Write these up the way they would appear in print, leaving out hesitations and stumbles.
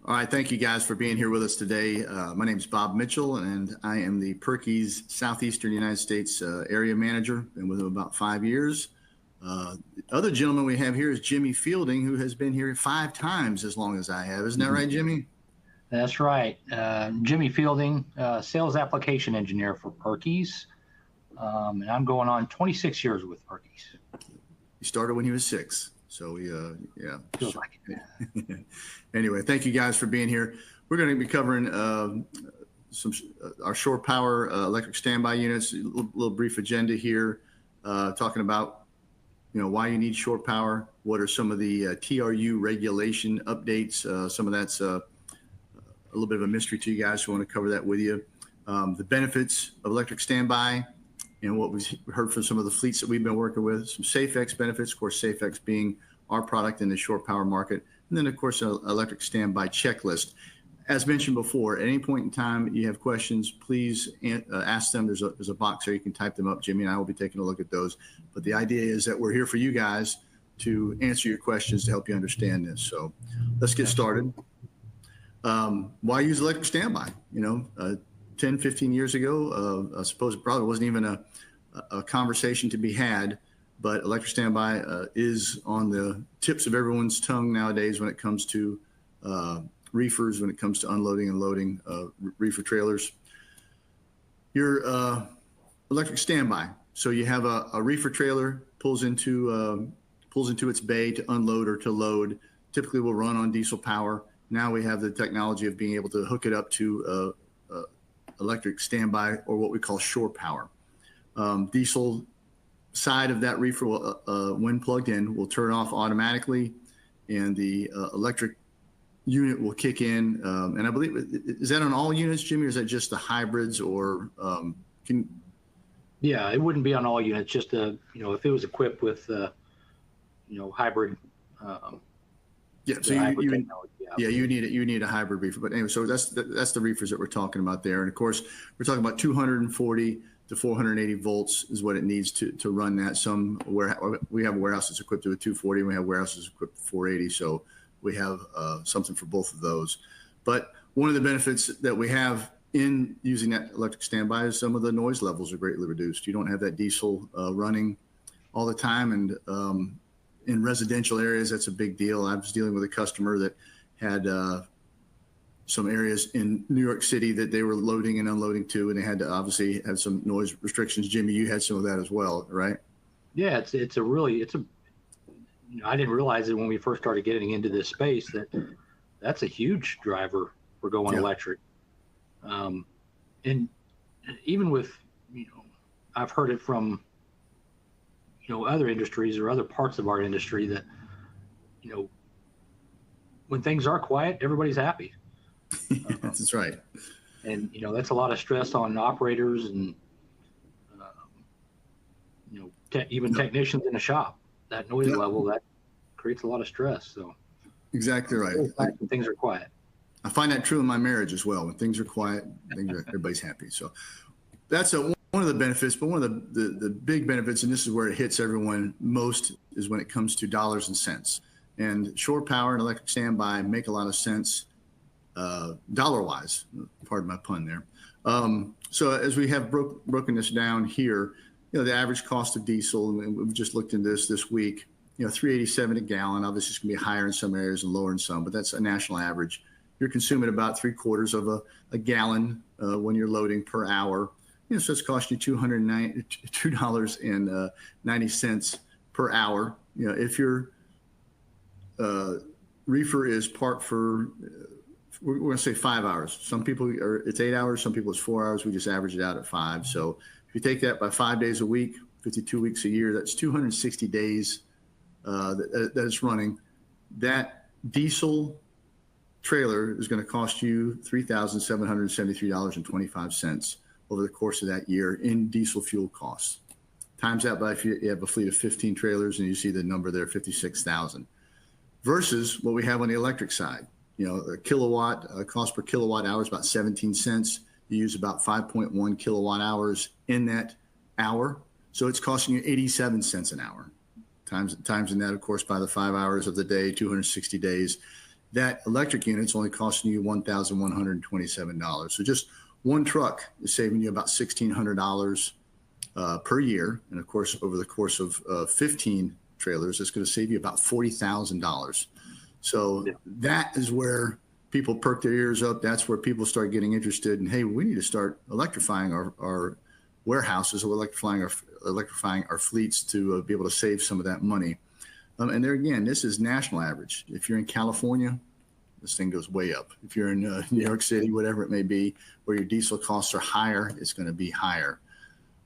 All right, thank you guys for being here with us today. My name is Bob Mitchell, and I am the Purkeys Southeastern United States area manager. Been with them about 5 years. The other gentleman we have here is Jimmy Fielding, who has been here 5 times as long as I have. Isn't that right, Jimmy? That's right. Jimmy Fielding, sales application engineer for Purkeys. And I'm going on 26 years with Purkeys. He started when he was 6. So yeah. Feels like it. Anyway, thank you guys for being here. We're going to be covering our shore power electric standby units. A little brief agenda here, talking about why you need shore power. What are some of the TRU regulation updates? Some of that's a little bit of a mystery to you guys. So I want to cover that with you. The benefits of electric standby, and what we've heard from some of the fleets that we've been working with. Some SAFEX benefits, of course, SAFEX being our product in the shore power market. And then, of course, an electric standby checklist. As mentioned before, at any point in time you have questions, please ask them. There's a box there. You can type them up. Jimmy and I will be taking a look at those. But the idea is that we're here for you guys to answer your questions to help you understand this. So let's get started. Why use electric standby? 10, 15 years ago, I suppose it probably wasn't even a conversation to be had, but electric standby is on the tips of everyone's tongue nowadays when it comes to reefers, when it comes to unloading and loading reefer trailers. Your electric standby. So you have a reefer trailer pulls into its bay to unload or to load. Typically will run on diesel power. Now we have the technology of being able to hook it up to electric standby, or what we call shore power. Diesel side of that reefer, when plugged in, will turn off automatically, and the electric unit will kick in. And I believe, is that on all units, Jimmy, or is that just the hybrids? Or Yeah, it wouldn't be on all units. Just if it was equipped with hybrid. Yeah, so you need a hybrid reefer. But anyway, so that's the reefers that we're talking about there. And of course, we're talking about 240 to 480 volts is what it needs to run that. We have a warehouse that's equipped with 240, and we have warehouses equipped with 480. So we have something for both of those. But one of the benefits that we have in using that electric standby is some of the noise levels are greatly reduced. You don't have that diesel running all the time, and in residential areas, that's a big deal. I was dealing with a customer that had some areas in New York City that they were loading and unloading to, and they had to obviously have some noise restrictions. Jimmy, you had some of that as well, right? Yeah, I didn't realize it when we first started getting into this space that's a huge driver for going electric. And even with, I've heard it from other industries or other parts of our industry that, when things are quiet, everybody's happy. That's right. And, that's a lot of stress on operators and, even technicians in a shop. That noise level, that creates a lot of stress. So exactly right. When things are quiet. I find that true in my marriage as well. When things are quiet, everybody's happy. So that's one of the benefits, but one of the big benefits, and this is where it hits everyone most, is when it comes to dollars and cents. And shore power and electric standby make a lot of sense dollar-wise. Pardon my pun there. So as we have broken this down here, the average cost of diesel, and we've just looked into this week, $3.87 a gallon. Obviously, it's going to be higher in some areas and lower in some, but that's a national average. You're consuming about 3/4 of a gallon when you're loading per hour. So it's costing you $2.90 per hour. If your reefer is parked for, we're going to say 5 hours. Some people it's 8 hours. Some people it's 4 hours. We just average it out at 5. So if you take that by 5 days a week, 52 weeks a year, that's 260 days that it's running. That diesel trailer is going to cost you $3,773.25 over the course of that year in diesel fuel costs. Times that by, if you have a fleet of 15 trailers, and you see the number there, 56,000. Versus what we have on the electric side. A kilowatt cost per kilowatt hour is about 17 cents. You use about 5.1 kilowatt hours in that hour. So it's costing you 87 cents an hour. Times in that, of course, by the 5 hours of the day, 260 days. that electric unit's only costing you $1,127. So just one truck is saving you about $1,600 per year. And of course, over the course of 15 trailers, it's going to save you about $40,000. So that is where people perk their ears up. That's where people start getting interested in, hey, we need to start electrifying our warehouses, or electrifying our fleets to be able to save some of that money. And there again, this is national average. If you're in California, this thing goes way up. If you're in New York City, whatever it may be, where your diesel costs are higher, it's going to be higher.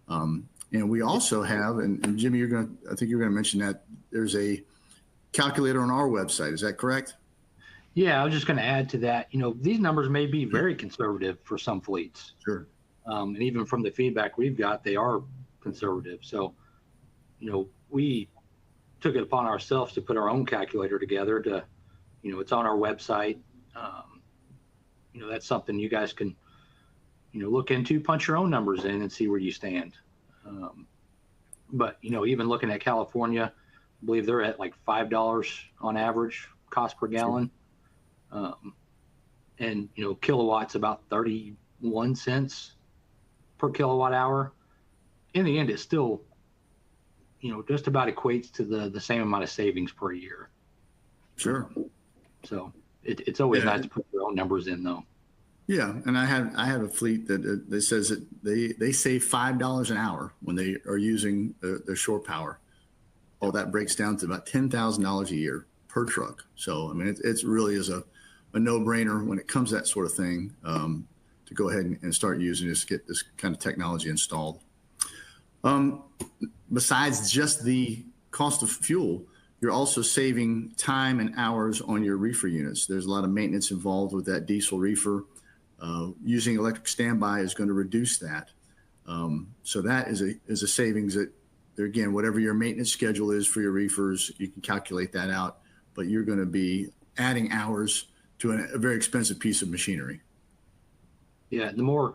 And we also have, and Jimmy, I think you're going to mention that there's a calculator on our website. Is that correct? Yeah, I was just going to add to that. These numbers may be very conservative for some fleets. Sure. And even from the feedback we've got, they are conservative. So, we took it upon ourselves to put our own calculator together to, it's on our website. That's something you guys can, look into, punch your own numbers in and see where you stand. But, even looking at California, I believe they're at like $5 on average cost per gallon. And, kilowatts about 31 cents per kilowatt hour. In the end, it still, just about equates to the same amount of savings per year. Sure. So it's always nice to put your own numbers in, though. Yeah, and I have a fleet that says that they save $5 an hour when they are using their shore power. All that breaks down to about $10,000 a year per truck. So I mean, it's really is a no-brainer when it comes to that sort of thing, to go ahead and start using this, get this kind of technology installed. Besides just the cost of fuel, you're also saving time and hours on your reefer units. There's a lot of maintenance involved with that diesel reefer. Using electric standby is going to reduce that. So that is a savings that, again, whatever your maintenance schedule is for your reefers, you can calculate that out, but you're going to be adding hours to a very expensive piece of machinery. Yeah, the more,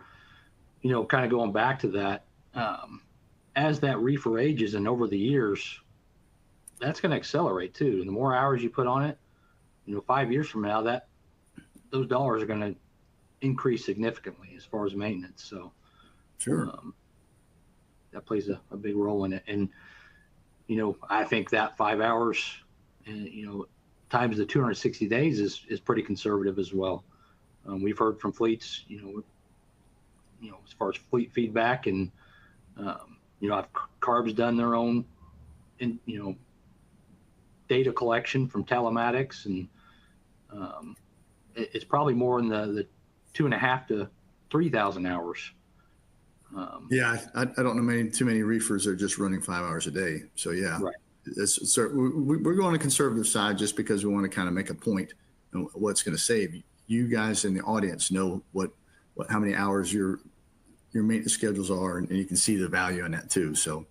kind of going back to that, as that reefer ages and over the years, that's going to accelerate too. And the more hours you put on it, 5 years from now, those dollars are going to increase significantly as far as maintenance. So sure, that plays a big role in it. And, I think that 5 hours, times the 260 days is pretty conservative as well. We've heard from fleets, as far as fleet feedback, and, I've CARB's done their own, data collection from telematics, and it's probably more in the 2.5 to 3,000 hours. Yeah, I don't know too many reefers that are just running 5 hours a day. So yeah, right. We're going on the conservative side just because we want to kind of make a point on what's going to save. You guys in the audience know how many hours your maintenance schedules are, and you can see the value in that too. So,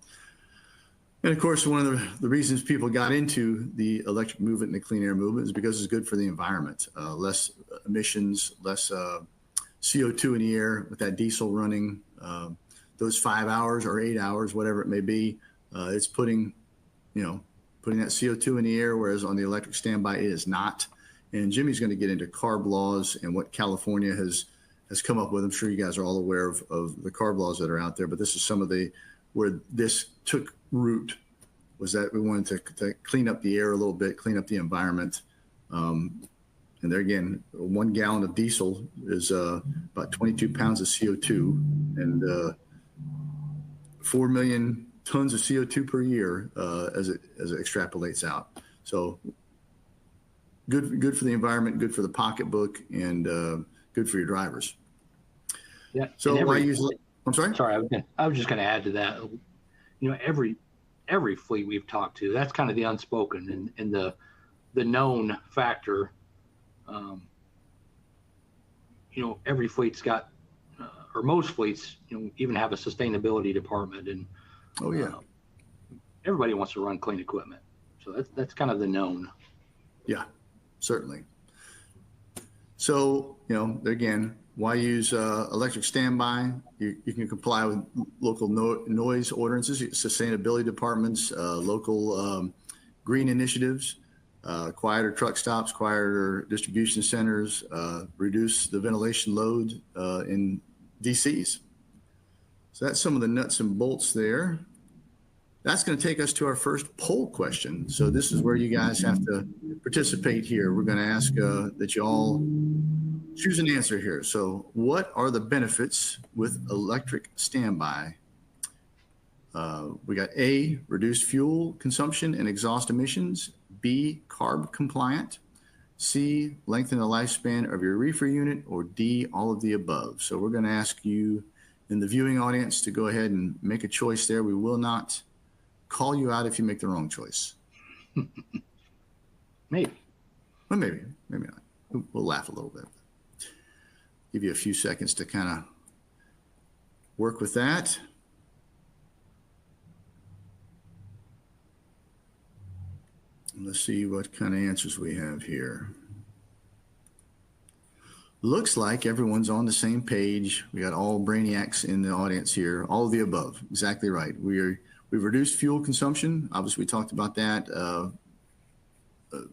and of course, one of the reasons people got into the electric movement and the clean air movement is because it's good for the environment. Less emissions, less CO2 in the air with that diesel running. Those 5 hours or 8 hours, whatever it may be, it's putting that CO2 in the air, whereas on the electric standby it is not. And Jimmy's going to get into CARB laws and what California has come up with. I'm sure you guys are all aware of the CARB laws that are out there, but this is some of where this took root, was that we wanted to clean up the air a little bit, clean up the environment. And there again, 1 gallon of diesel is about 22 pounds of CO2 and 4 million tons of CO2 per year as it extrapolates out. So good for the environment, good for the pocketbook, and good for your drivers. Yeah. So I'm sorry? Sorry, I was just going to add to that. Every fleet we've talked to, that's kind of the unspoken and the known factor. Every fleet's got, or most fleets, even have a sustainability department, and everybody wants to run clean equipment. So that's kind of the known. Yeah, certainly. So, again, why use electric standby? You can comply with local noise ordinances, sustainability departments, local green initiatives. quieter truck stops, quieter distribution centers, reduce the ventilation load in DCs. So that's some of the nuts and bolts there. That's going to take us to our first poll question. So this is where you guys have to participate here. We're going to ask that you all choose an answer here. So what are the benefits with electric standby? We got A, reduced fuel consumption and exhaust emissions. B, carb compliant. C, lengthen the lifespan of your reefer unit. Or D, all of the above. So we're going to ask you in the viewing audience to go ahead and make a choice there. We will not call you out if you make the wrong choice. Maybe. Well, maybe not. We'll laugh a little bit. Give you a few seconds to kind of work with that. Let's see what kind of answers we have here. Looks like everyone's on the same page. We got all brainiacs in the audience here. All of the above. Exactly right. We've reduced fuel consumption. Obviously, we talked about that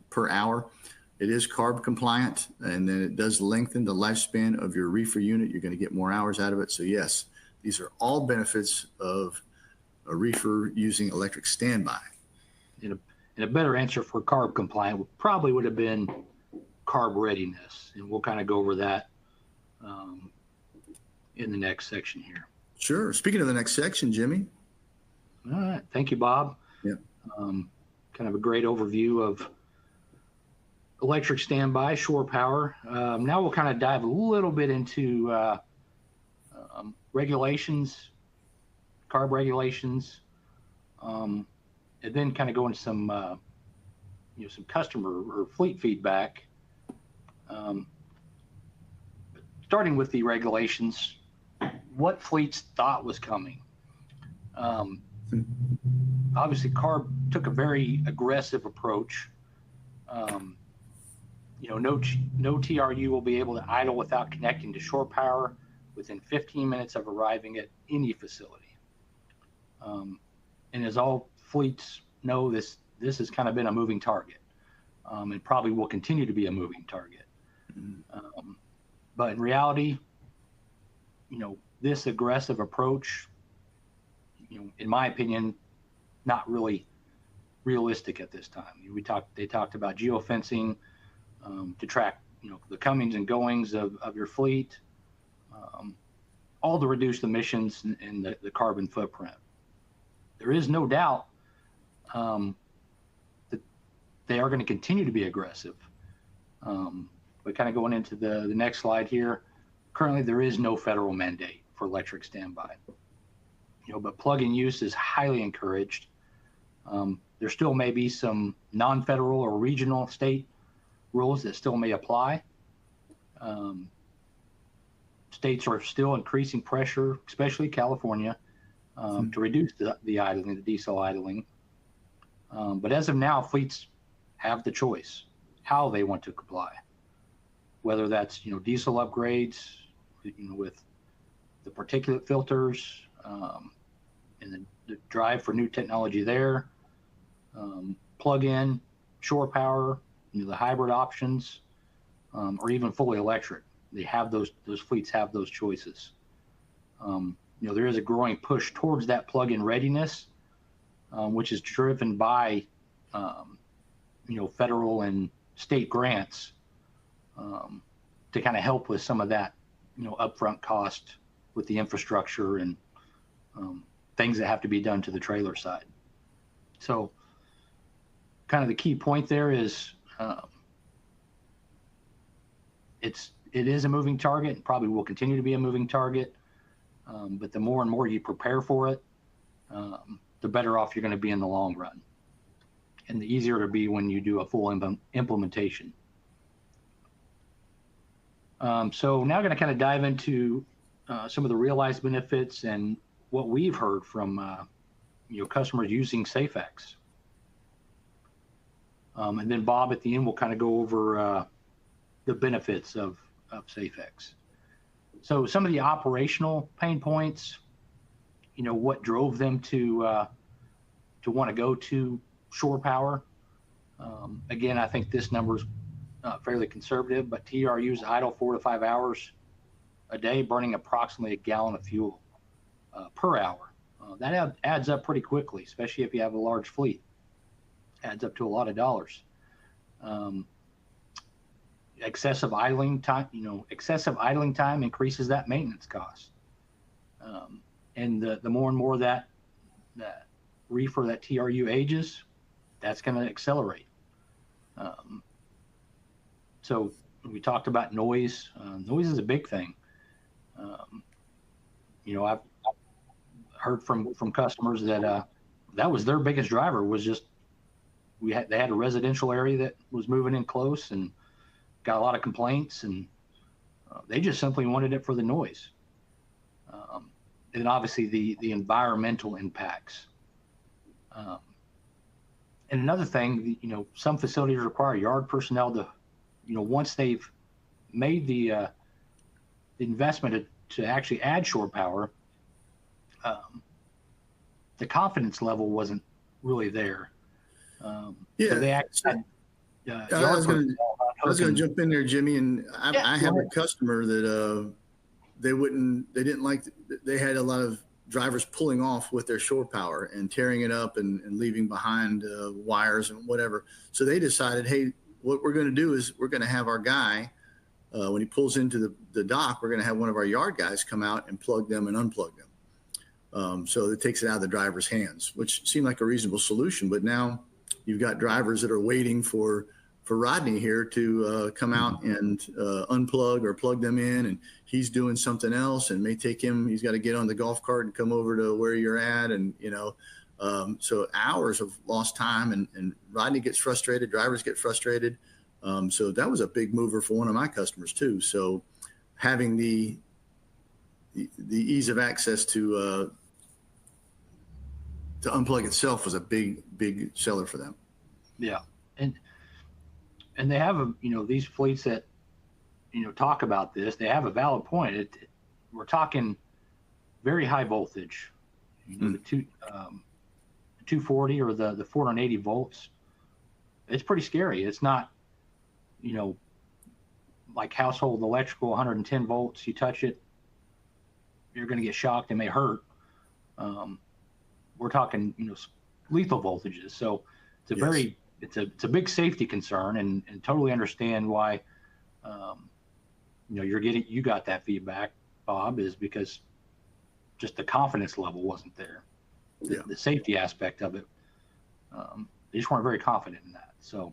per hour. It is carb compliant, and then it does lengthen the lifespan of your reefer unit. You're going to get more hours out of it. So yes, these are all benefits of a reefer using electric standby. And a better answer for carb compliant probably would have been carb readiness. And we'll kind of go over that in the next section here. Sure. Speaking of the next section, Jimmy. All right. Thank you, Bob. Yeah. Kind of a great overview of electric standby, shore power. Now we'll kind of dive a little bit into regulations, carb regulations, and then kind of go into some some customer or fleet feedback. Starting with the regulations, what fleets thought was coming. Obviously, CARB took a very aggressive approach. No TRU will be able to idle without connecting to shore power within 15 minutes of arriving at any facility. And as all fleets know, this has kind of been a moving target, and probably will continue to be a moving target. But in reality, this aggressive approach, in my opinion, not really realistic at this time. They talked about geofencing to track, the comings and goings of your fleet, all to reduce the emissions and the carbon footprint. There is no doubt that they are going to continue to be aggressive. But kind of going into the next slide here, currently there is no federal mandate for electric standby. But plug-in use is highly encouraged. There still may be some non-federal or regional state rules that still may apply. States are still increasing pressure, especially California, to reduce the idling, the diesel idling. But as of now, fleets have the choice how they want to comply, whether that's diesel upgrades, with the particulate filters, and the drive for new technology there, plug-in, shore power, the hybrid options, or even fully electric. They have those fleets have those choices. There is a growing push towards that plug-in readiness, which is driven by federal and state grants to kind of help with some of that upfront cost with the infrastructure and things that have to be done to the trailer side. So kind of the key point there is it is a moving target and probably will continue to be a moving target. But the more and more you prepare for it, the better off you're going to be in the long run, and the easier it'll be when you do a full implementation. So now I'm going to kind of dive into some of the realized benefits and what we've heard from customers using SAFEX. And then Bob at the end will kind of go over the benefits of SAFEX. So some of the operational pain points, what drove them to want to go to shore power. Again, I think this number's fairly conservative, but TRUs idle 4 to 5 hours a day, burning approximately a gallon of fuel per hour. That adds up pretty quickly, especially if you have a large fleet. Adds up to a lot of dollars. Excessive idling time increases that maintenance cost. And the more and more that reefer, that TRU ages, that's going to accelerate. So we talked about noise. Noise is a big thing. I've heard from customers that that was their biggest driver, was just they had a residential area that was moving in close and got a lot of complaints, and they just simply wanted it for the noise. And obviously the environmental impacts. And another thing, some facilities require yard personnel to, once they've made the investment to actually add shore power, the confidence level wasn't really there. So they actually had I was going to jump in there, Jimmy, and I have a customer that they had a lot of drivers pulling off with their shore power and tearing it up and leaving behind wires and whatever. So they decided, hey, what we're going to do is we're going to have our guy, when he pulls into the dock, we're going to have one of our yard guys come out and plug them and unplug them. So it takes it out of the driver's hands, which seemed like a reasonable solution. But now you've got drivers that are waiting for Rodney here to come out and unplug or plug them in, and he's doing something else, and may take him, he's got to get on the golf cart and come over to where you're at. And, so hours of lost time, and Rodney gets frustrated, drivers get frustrated. So that was a big mover for one of my customers too. So having the ease of access to unplug itself was a big seller for them. Yeah. And they have these fleets that, talk about this, they have a valid point. We're talking very high voltage, the 240 or the 480 volts. It's pretty scary. It's not, like household electrical, 110 volts, you touch it, you're going to get shocked, it may hurt. We're talking, lethal voltages. So it's it's a big safety concern, and totally understand why, you got that feedback, Bob, is because just the confidence level wasn't there. The safety aspect of it. They just weren't very confident in that. So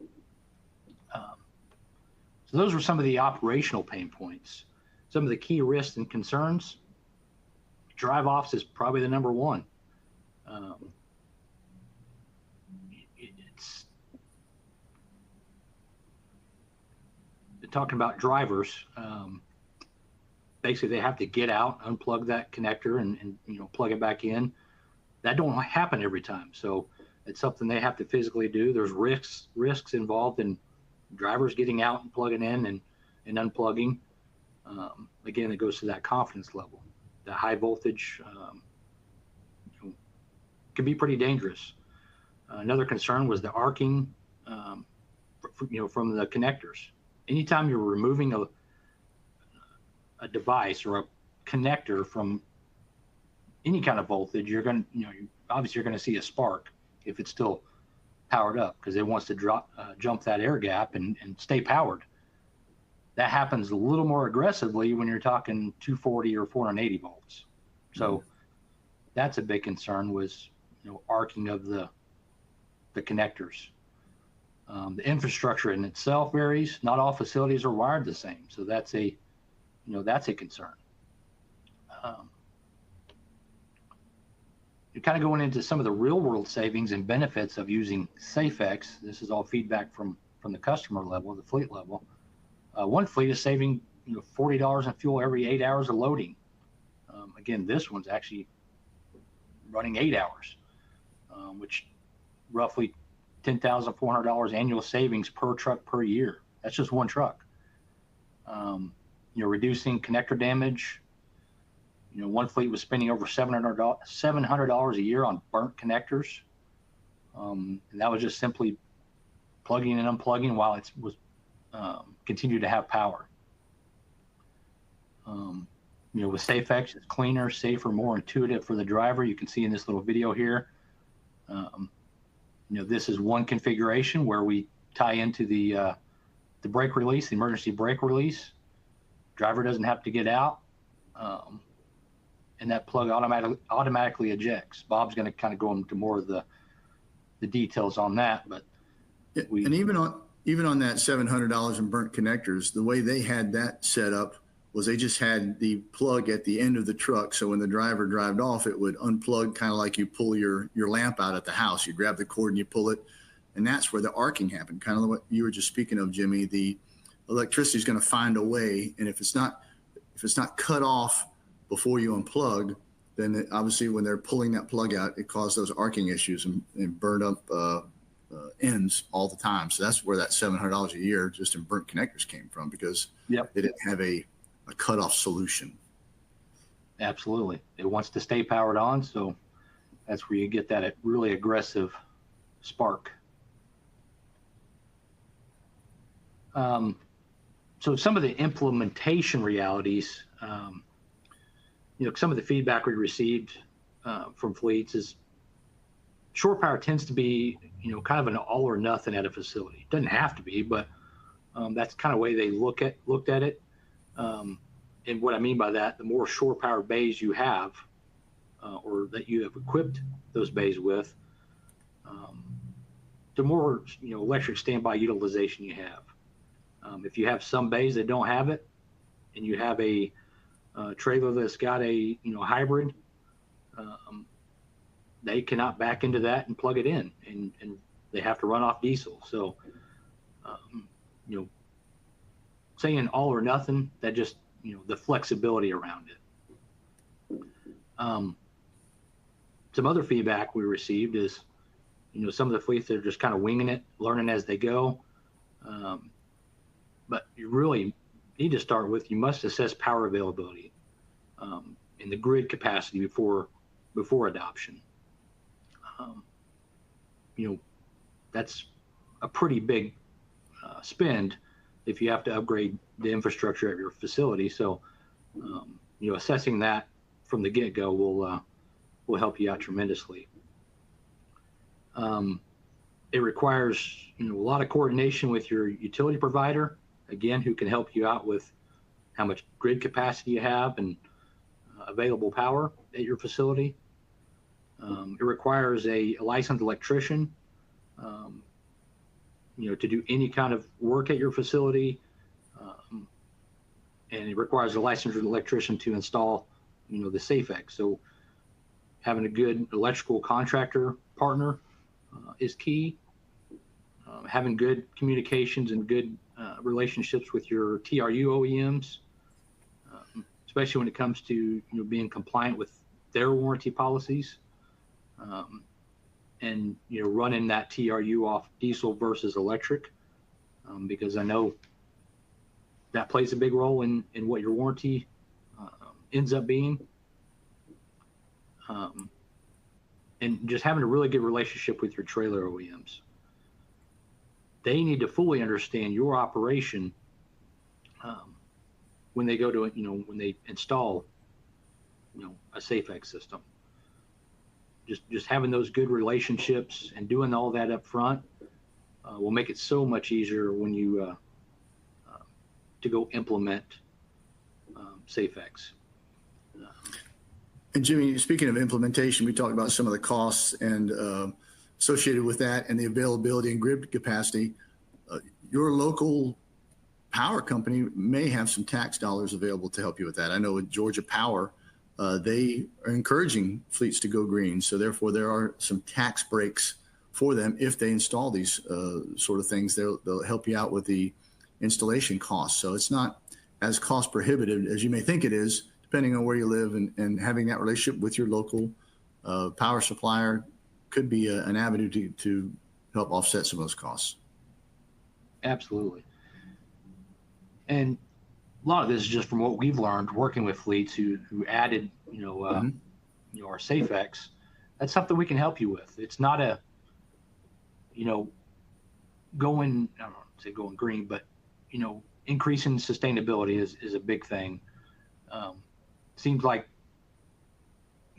those were some of the operational pain points. Some of the key risks and concerns. Drive offs is probably the number one. Talking about drivers, basically they have to get out, unplug that connector, and plug it back in. That don't happen every time, so it's something they have to physically do. There's risks involved in drivers getting out and plugging in and unplugging. Again, it goes to that confidence level. The high voltage can be pretty dangerous. Another concern was the arcing, from the connectors. Anytime you're removing a device or a connector from any kind of voltage, you're going to, obviously you're going to see a spark if it's still powered up, because it wants to jump that air gap and stay powered. That happens a little more aggressively when you're talking 240 or 480 volts. So that's a big concern, was, arcing of the connectors. The infrastructure in itself varies. Not all facilities are wired the same. So that's a concern. You're kind of going into some of the real world savings and benefits of using SAFEX. This is all feedback from the customer level, the fleet level. One fleet is saving $40 in fuel every 8 hours of loading. Again, this one's actually running 8 hours, which roughly $10,400 annual savings per truck per year. That's just one truck. Reducing connector damage. One fleet was spending over $700 a year on burnt connectors. And that was just simply plugging and unplugging while it was continue to have power. With SAFEX, it's cleaner, safer, more intuitive for the driver. You can see in this little video here. This is one configuration where we tie into the brake release, the emergency brake release. Driver doesn't have to get out, and that plug automatically ejects. Bob's going to kind of go into more of the details on that, but and even on that $700 in burnt connectors, the way they had that set up was they just had the plug at the end of the truck. So when the driver drove off, it would unplug, kind of like you pull your lamp out at the house. You grab the cord and you pull it. And that's where the arcing happened. Kind of what you were just speaking of, Jimmy. The electricity is going to find a way. And if it's not cut off before you unplug, then obviously when they're pulling that plug out, it caused those arcing issues and burned up ends all the time. So that's where that $700 a year just in burnt connectors came from, because they didn't have a cutoff solution. Absolutely. It wants to stay powered on. So that's where you get that really aggressive spark. So some of the implementation realities, some of the feedback we received from fleets is shore power tends to be, kind of an all or nothing at a facility. It doesn't have to be, but that's kind of the way they looked at it. And what I mean by that, the more shore power bays you have, or that you have equipped those bays with, the more electric standby utilization you have. If you have some bays that don't have it, and you have a trailer that's got a hybrid, they cannot back into that and plug it in, and they have to run off diesel. So, saying all or nothing, that just the flexibility around it. Some other feedback we received is, some of the fleets that are just kind of winging it, learning as they go. But you really need to start with, you must assess power availability and the grid capacity before adoption. That's a pretty big spend if you have to upgrade the infrastructure at your facility. So, assessing that from the get-go will help you out tremendously. It requires, a lot of coordination with your utility provider, again, who can help you out with how much grid capacity you have and available power at your facility. It requires a licensed electrician, to do any kind of work at your facility. And it requires a licensed electrician to install, the SAFEX. So having a good electrical contractor partner is key. Having good communications and good relationships with your TRU OEMs, especially when it comes to being compliant with their warranty policies, and running that TRU off diesel versus electric, because I know that plays a big role in what your warranty ends up being. And just having a really good relationship with your trailer OEMs. They need to fully understand your operation when they go to when they install a SAFEX system. Just having those good relationships and doing all that up front will make it so much easier when you to go implement SAFEX. And Jimmy, speaking of implementation, we talked about some of the costs and associated with that and the availability and grid capacity. Your local power company may have some tax dollars available to help you with that. I know with Georgia Power, they are encouraging fleets to go green. So therefore, there are some tax breaks for them if they install these sort of things. They'll help you out with the installation costs. So it's not as cost prohibitive as you may think it is, depending on where you live, and having that relationship with your local power supplier could be an avenue to help offset some of those costs. Absolutely. And a lot of this is just from what we've learned working with fleets who added, our SAFEX. That's something we can help you with. It's not a, going, I don't want to say going green, but, increasing sustainability is a big thing. Seems like,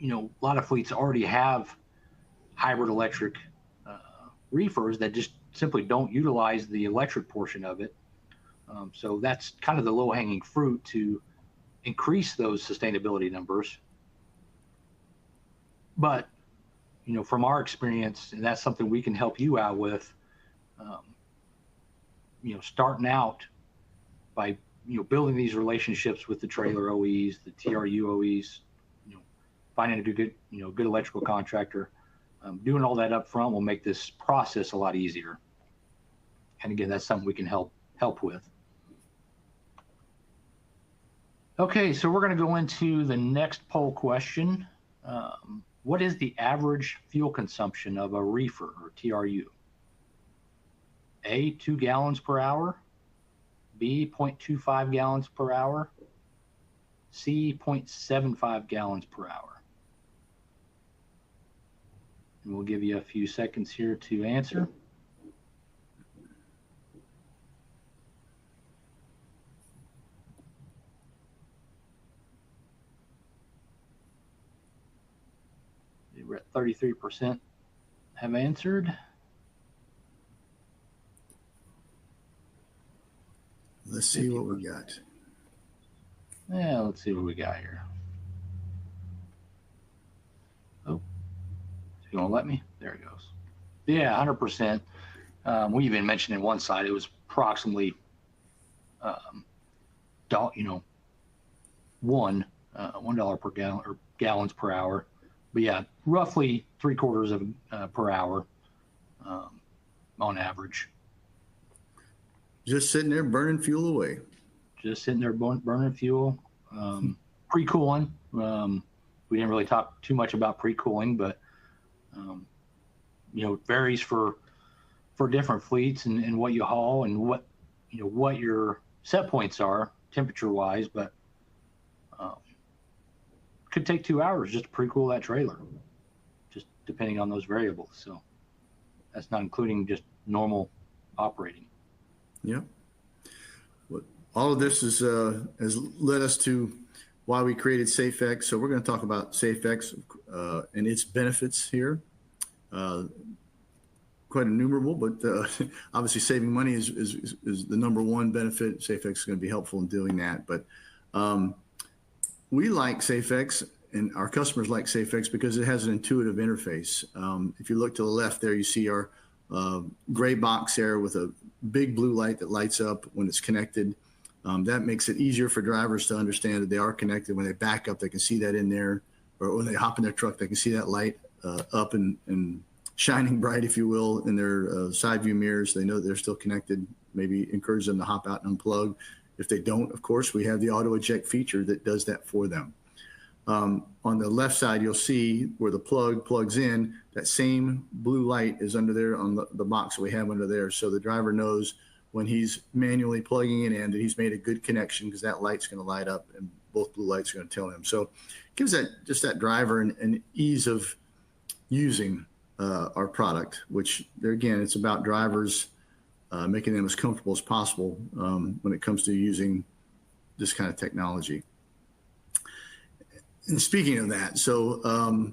a lot of fleets already have hybrid electric reefers that just simply don't utilize the electric portion of it. So that's kind of the low-hanging fruit to increase those sustainability numbers. But, from our experience, and that's something we can help you out with, starting out by, building these relationships with the trailer OEs, the TRU OEs, finding a good electrical contractor, doing all that up front will make this process a lot easier. And again, that's something we can help with. Okay, so we're going to go into the next poll question. What is the average fuel consumption of a reefer or TRU? A, 2 gallons per hour. B, 0.25 gallons per hour. C, 0.75 gallons per hour. And we'll give you a few seconds here to answer. We're at 33% have answered. Let's see what we got. Yeah, let's see what we got here. Oh, is he gonna let me? There it goes. Yeah, 100%. We even mentioned in one side it was approximately, $1 per gallon or gallons per hour. But yeah, roughly 3/4 of per hour on average. Just sitting there burning fuel away. Just sitting there burning fuel. Pre-cooling. We didn't really talk too much about pre-cooling, but it varies for different fleets and what you haul and what your set points are temperature-wise, but could take 2 hours just to pre-cool that trailer, just depending on those variables. So that's not including just normal operating. Yeah. Well, all of this is has led us to why we created SAFEX. So we're going to talk about SAFEX and its benefits here. Quite innumerable, but obviously saving money is the number one benefit. SAFEX is going to be helpful in doing that. But we like SAFEX, and our customers like SAFEX because it has an intuitive interface. If you look to the left there, you see our gray box there with a big blue light that lights up when it's connected. That makes it easier for drivers to understand that they are connected. When they back up, they can see that in there, or when they hop in their truck, they can see that light up and shining bright, if you will, in their side view mirrors. They know they're still connected. Maybe encourage them to hop out and unplug. If they don't, of course, we have the auto eject feature that does that for them. On the left side, you'll see where the plug plugs in. That same blue light is under there on the box we have under there. So the driver knows when he's manually plugging it in that he's made a good connection, because that light's going to light up and both blue lights are going to tell him. So it gives that driver an ease of using our product, which there again, it's about drivers making them as comfortable as possible when it comes to using this kind of technology. And speaking of that, so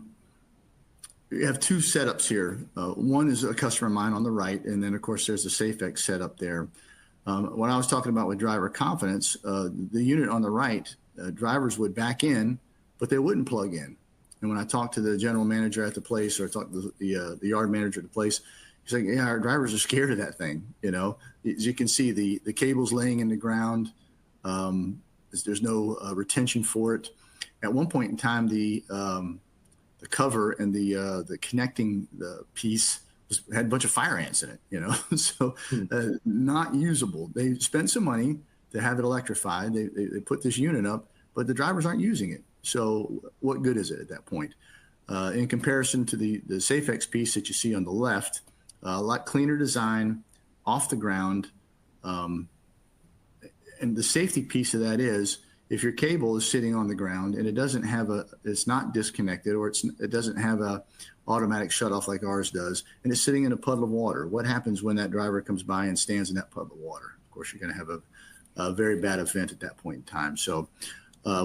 we have two setups here. One is a customer of mine on the right, and then of course there's the SAFEX setup there. When I was talking about with driver confidence, the unit on the right, drivers would back in, but they wouldn't plug in. And when I talked to the general manager at the place, or I talked to the yard manager at the place, he's like, yeah, our drivers are scared of that thing. As you can see, the cable's laying in the ground. There's no retention for it. At one point in time, the cover and the connecting piece had a bunch of fire ants in it, so not usable. They spent some money to have it electrified. They put this unit up, but the drivers aren't using it. So what good is it at that point? In comparison to the SAFEX piece that you see on the left, a lot cleaner design, off the ground. And the safety piece of that is if your cable is sitting on the ground and it's not disconnected, or it doesn't have a automatic shut off like ours does, and it's sitting in a puddle of water, what happens when that driver comes by and stands in that puddle of water? Of course, you're going to have a very bad event at that point in time. So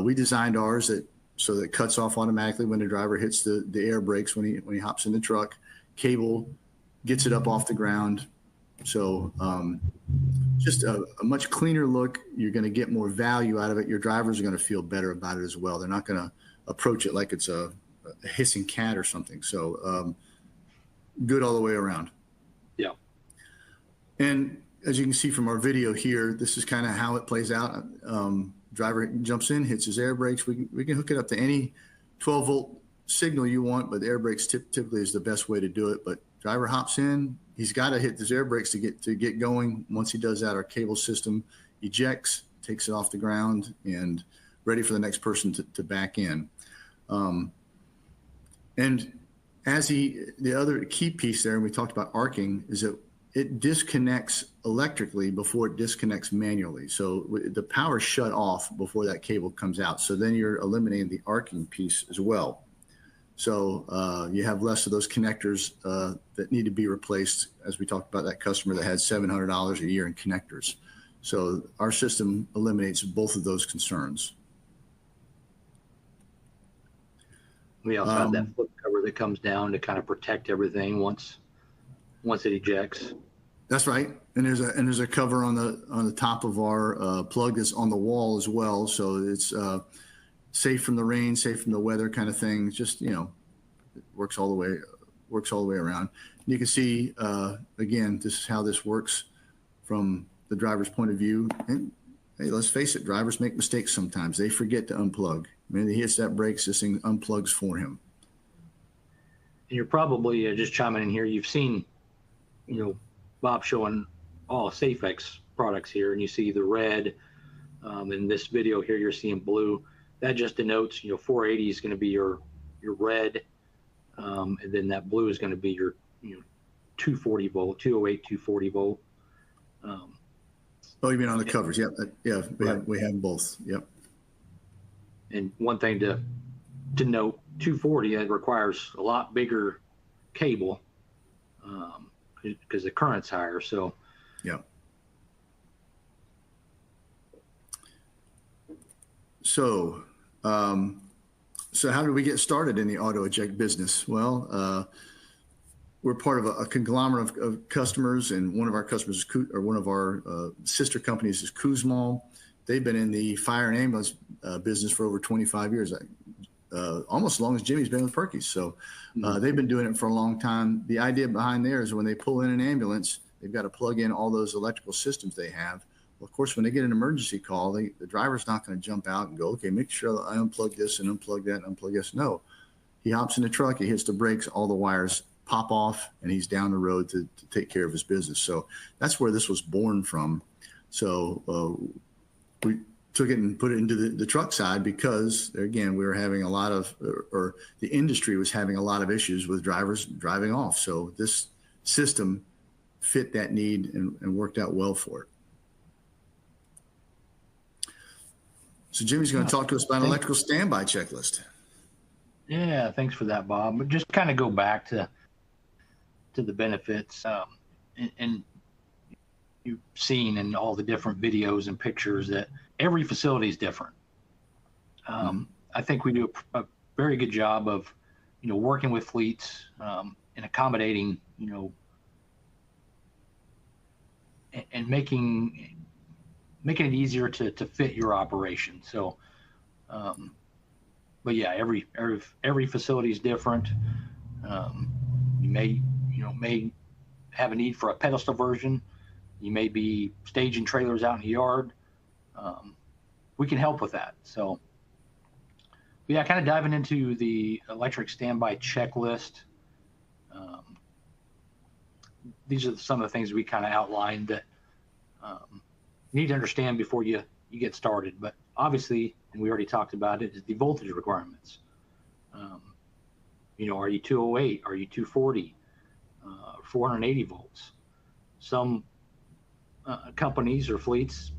we designed ours so that it cuts off automatically when the driver hits the air brakes when he hops in the truck. Cable gets it up off the ground. So just a much cleaner look. You're going to get more value out of it. Your drivers are going to feel better about it as well. They're not going to approach it like it's a hissing cat or something. So good all the way around. Yeah. And as you can see from our video here, this is kind of how it plays out. Driver jumps in, hits his air brakes. We can hook it up to any 12-volt signal you want, but the air brakes typically is the best way to do it. But driver hops in, he's got to hit his air brakes to get going. Once he does that, our cable system ejects, takes it off the ground, and ready for the next person to back in. And the other key piece there, and we talked about arcing, is that it disconnects electrically before it disconnects manually. So the power shut off before that cable comes out. So then you're eliminating the arcing piece as well. So you have less of those connectors that need to be replaced, as we talked about that customer that had $700 a year in connectors. So our system eliminates both of those concerns. We also have that flip cover that comes down to kind of protect everything once it ejects. That's right. And there's a cover on the top of our plug that's on the wall as well. So it's safe from the rain, safe from the weather kind of thing. It's just, it works all the way around. And you can see, again, this is how this works from the driver's point of view. And hey, let's face it, drivers make mistakes sometimes. They forget to unplug. When he hits that brakes, this thing unplugs for him. And you're probably just chiming in here. You've seen, Bob showing all SAFEX products here, and you see the red. In this video here, you're seeing blue. That just denotes, 480 is going to be your red, and then that blue is going to be your, 240 volt, 208, 240 volt. Oh, you mean on the covers? Yep. Yeah, we have both. Yep. And one thing to note, 240, it requires a lot bigger cable because the current's higher. So, yeah. So how did we get started in the auto eject business? Well, we're part of a conglomerate of customers, and one of our customers one of our sister companies is Kuzmal. They've been in the fire and ambulance business for over 25 years, almost as long as Jimmy's been with Purkeys. So they've been doing it for a long time. The idea behind there is when they pull in an ambulance, they've got to plug in all those electrical systems they have. Well, of course, when they get an emergency call, the driver's not going to jump out and go, okay, make sure I unplug this and unplug that and unplug this. No, he hops in the truck, he hits the brakes, all the wires pop off, and he's down the road to take care of his business. So that's where this was born from. So we took it and put it into the truck side because, again, we were having a lot of, or the industry was having a lot of issues with drivers driving off. So this system fit that need and worked out well for it. So Jimmy's going to talk to us about an electrical standby checklist. Yeah, thanks for that, Bob. But just kind of go back to the benefits, and you've seen in all the different videos and pictures that every facility is different. I think we do a very good job of, working with fleets and accommodating, and making it easier to fit your operation. So, but yeah, every facility is different. You may have a need for a pedestal version. You may be staging trailers out in the yard. We can help with that. So, yeah, kind of diving into the electric standby checklist. These are some of the things we kind of outlined that you need to understand before you get started. But obviously, and we already talked about it, is the voltage requirements. Are you 208? Are you 240? 480 volts? Some companies or fleets,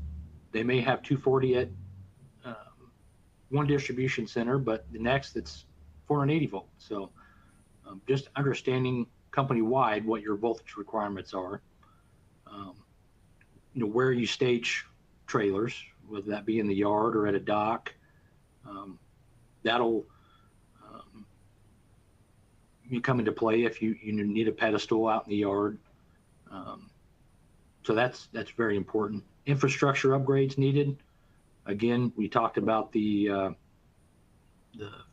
they may have 240 at one distribution center, but the next it's 480 volt. So just understanding company-wide what your voltage requirements are, where you stage trailers, whether that be in the yard or at a dock. That'll you come into play if you need a pedestal out in the yard. So that's very important. Infrastructure upgrades needed. Again, we talked about the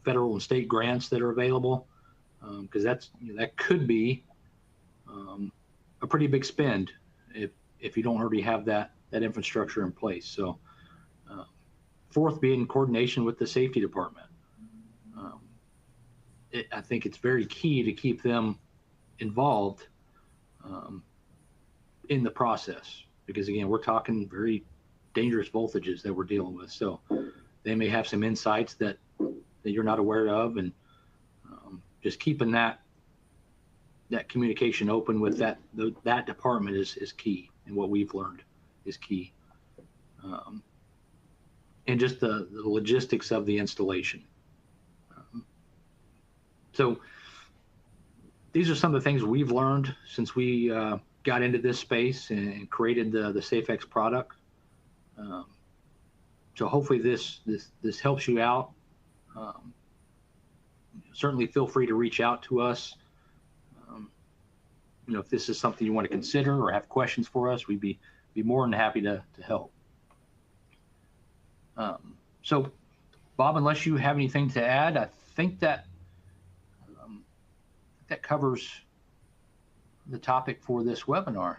federal and state grants that are available, because that could be a pretty big spend if you don't already have that infrastructure in place. So fourth, being in coordination with the safety department. I think it's very key to keep them involved in the process, because again, we're talking very dangerous voltages that we're dealing with. So they may have some insights that you're not aware of, and just keeping that communication open with that department is key, and what we've learned is key. And just the logistics of the installation. So these are some of the things we've learned since we got into this space and created the SAFEX product. So hopefully this helps you out. Certainly feel free to reach out to us. If this is something you want to consider or have questions for us, we'd be more than happy to help. So Bob, unless you have anything to add, I think that covers the topic for this webinar.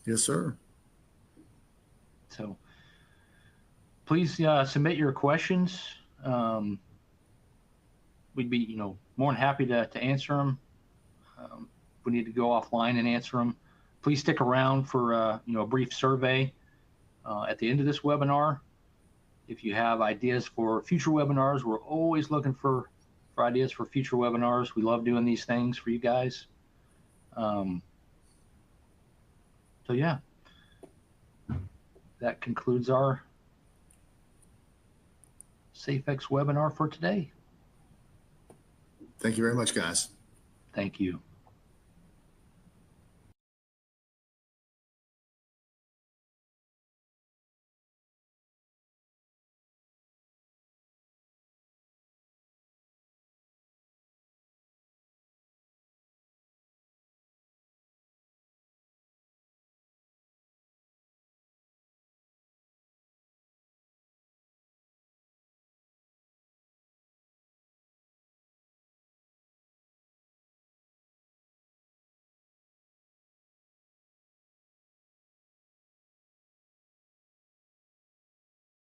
Yes, sir. So please submit your questions. We'd be more than happy to answer them. If we need to go offline and answer them, please stick around for a brief survey at the end of this webinar. If you have ideas for future webinars, we're always looking for ideas for future webinars. We love doing these things for you guys. So yeah, that concludes our SAFEX webinar for today. Thank you very much, guys. Thank you.